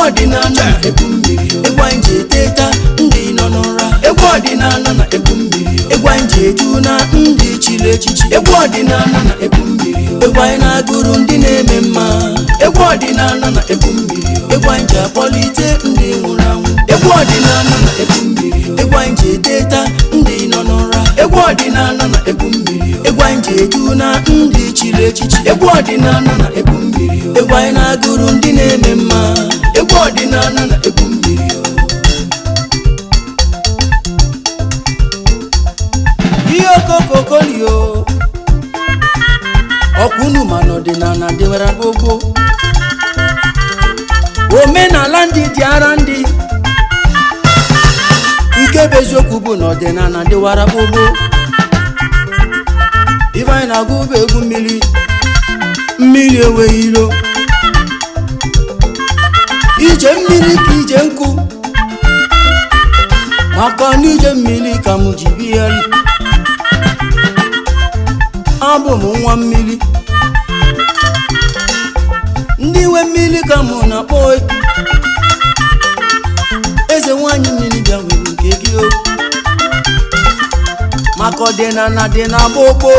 ọdịnala na egwu mmiri egwu anyị ji eteta ndị nọ n'ụra egwu ọdịnala na egwu mmiri egwu anyị ji eju na ndị chiri echichi egwu ọdịnala na egwu mmiri egwu anyị na-agụrụ ndị na-eme mma egwu ọdịnala na egwu mmiri egwu anyị ji akpọlite ndị nwụrụ anwụ egwu ọdịnala na egwu mmiri egwu anyị ji eteta ndị nọ n'ụra egwu ọdịnala na egwu mmiri egwu anyị ji eju na ndị chiri echichi egwu ọdịnala na egwu mmiri egwu anyị na-agụrụ ndị na-eme mma egwu ọdịnala na egwu mmiri ihe okokokolio ọkwụnụ mana ọdịnala dịwara gbogbo omenala ndị dị ara ndị nke bụ eziokwu bụ na ọdịnala dịwara gbogbo ife anyị na-agụ bụ egwu mmiri mmiri enweghị ilo ije mmiri ka ije nkụ maka na ije mmiri ka m ji bịali abụ m nwa mmiri ndị nwe mmiri ka mụ na-akpọ eze nwanyị mmiri bịa nwere nke gị o maka ọdịnala dị na gbogbo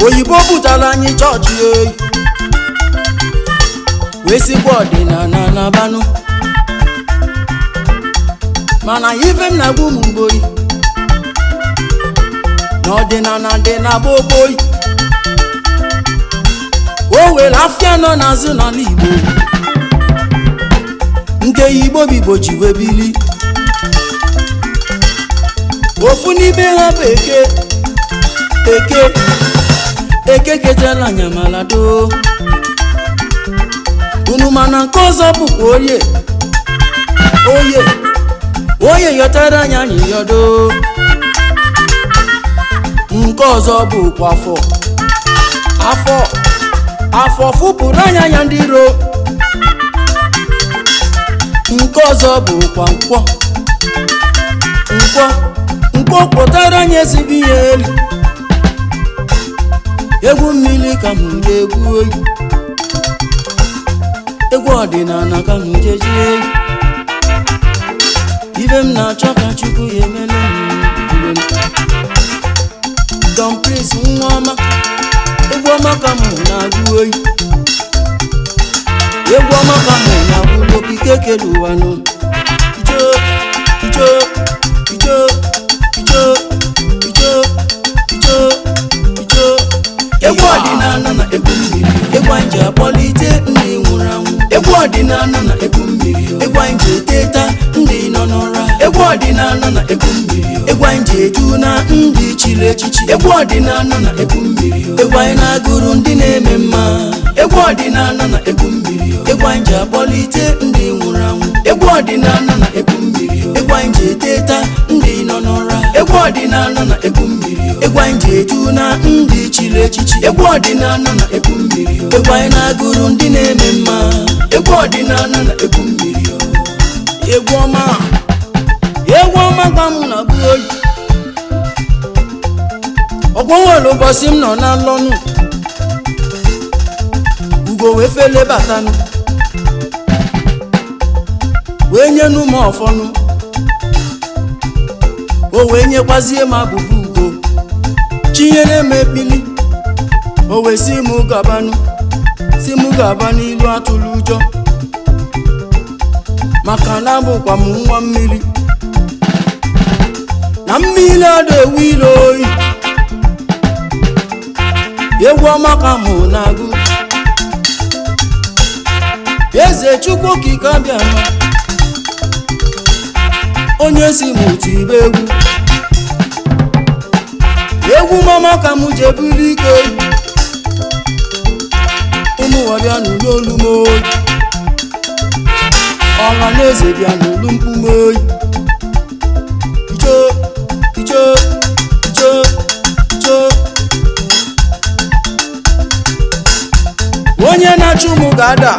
oyibo pụtara anyị chọọchị oyi wee sikwa ọdịnala na banụ mana ife m na-agbu m mgboyi na ọdịnala dị na gbogbo o were afịa nọ n'azụ n'ala Igbo nke Igbo bibo ji wee bili ofu n'ime ha bụ eke ketela nyamalado unu mana nke ọzọ bụkwa oye yọtara anya anyị yodo nke ọzọ bụkwa afọ fụpụrụ anya ndị iro nke ọzọ bụkwa nkwọ kpọtara anya ezigbo ihe elu egwu mmiri ka m ga-egwu oyi egwu ọdịnala ka m jeji oyi ibe m na-achọ ka Chukwu ya emele m Don Prince nwa ọma egwu ọma ka m na-agụ oyi egwu ọma ka m na-agụ n'okike kere ụwa nụ egwu ọdịnala na egwu mmiri egwu anyị ji akpọlite ndị nwụrụ anwụ egwu ọdịnala na egwu mmiri egwu anyị ji eteta ndị nọ n'ụra egwu ọdịnala na egwu mmiri egwu anyị ji eju na ndị chiri echichi egwu ọdịnala na egwu mmiri egwu anyị na-agụrụ ndị na-eme mma egwu ọdịnala na egwu mmiri egwu anyị ji akpọlite ndị nwụrụ anwụ egwu ọdịnala na egwu mmiri egwu anyị ji eteta ndị nọ n'ụra egwu ọdịnala na egwu mmiri egwu anyị ji eju na ndị chiri echichi egwu ọdịnala na egwu mmiri egwu anyị na-agụrụ ndị na-eme mma egwu ọdịnala na egwu mmiri egwu ọma gwa m na bụ oyi ọgwọ nwere ụbọchị m nọ na nlọnụ ugo wee fele batanụ wee nyenu m ọfọnụ o wee nyekwazie m abụbụ ugo chinyere m ekpili o wee si m gaba n'ilu atụrụ ụjọ maka na abụkwa m nwa mmiri na mmiri ada ewu ilo oyi egwu ọma ka mụ na-agụ eze Chukwu okike abịa onye si m otu ibe egwu mama ka mụ jeburu ike ụmụnwa bịa n'ụlọ olu m oyi ọha na eze bịa n'olu mkpume oyi ijo onye na-achụ m ga-ada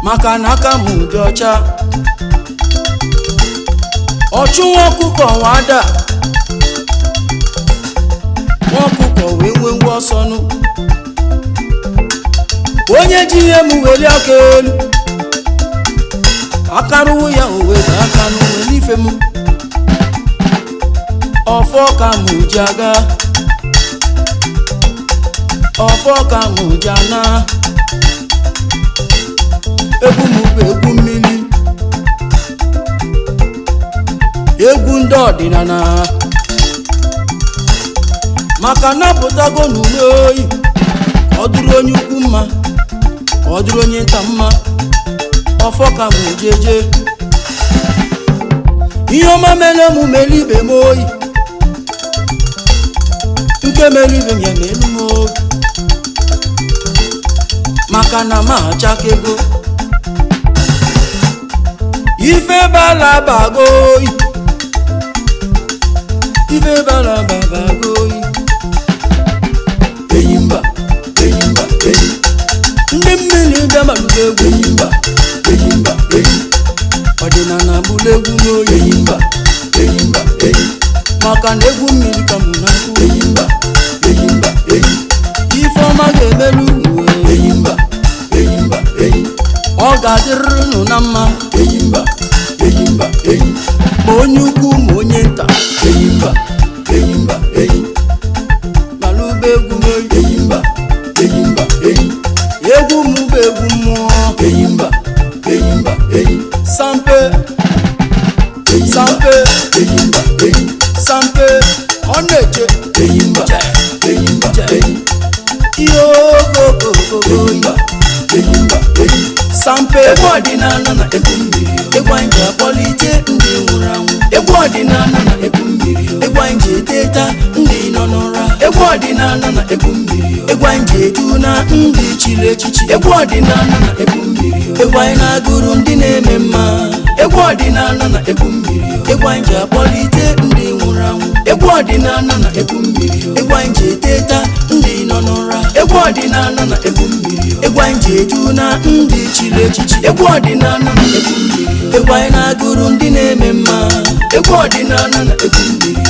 maka na aka m dị ọcha ọchụ nwa ọkụkọ nwa ada nwa ọkụkọ wee nwe ọsọnụ onye ji ihe m weli aka elu akarụ ya owe aka n'uwe n'ife m ọfọ ka m ji aga ọfọ ka m ji ana egwu m bụ egwu mmiri egwu ndị ọdịnala maka napụtago n'ume oyi ọ dụrụ onye ukwu mma ọ dụrụ onye nta mma ọfọ ka m jeje ihe ọma mere m mere ibe m oyi nke mere ibe m ya n'elu m oyi maka na m achaka ego ife balabago oyi ife balabago oyi eyimba eyimba eyi ndị mmiri bịa malụgo egwu eyimba eyimba eyi ọdịnala bụrụ egwu n'oyi eyimba eyimba eyi maka na egwu mmiri ka mụ na-akụ eyimba eyimba eyi ife ọma ga-emelu uwe eyimba eyimba eyi ọ ga-adịrịrị nụ na mma eyimba eyimba eyi ma onye ukwu ma onye nta eyimba eyimba eyi malụba egwu n'oyi eyimba eyimba eyi egwu m bụ egwu mmụọ eyimba eyimba eyi Sampe Sampe eyimba eyi Sampe ọ na-eche eyimba eyimba eyi iyo eyimba eyimba eyi Sampe egwu ọdịnala na egwu mmiri egwu anyị ji akpọlite ndị nwụrụ anwụ egwu ọdịnala na egwu mmiri egwu anyị ji eteta ndị nọ n'ụra egwu ọdịnala na egwu mmiri egwu anyị ji edu na ndị chiri echichi egwu ọdịnala na egwu mmiri egwu anyị na-agụrụ ndị na-eme mma egwu ọdịnala na egwu mmiri egwu anyị ji akpọlite ndị nwụrụ anwụ egwu ọdịnala na egwu mmiri egwu anyị ji eteta ndị nọ n'ụra egwu ọdịnala na egwu mmiri egwu anyị ji edu na ndị chiri echichi egwu ọdịnala na egwu mmiri egwu anyị na-agụrụ ndị na-eme mma egwu ọdịnala na egwu mmiri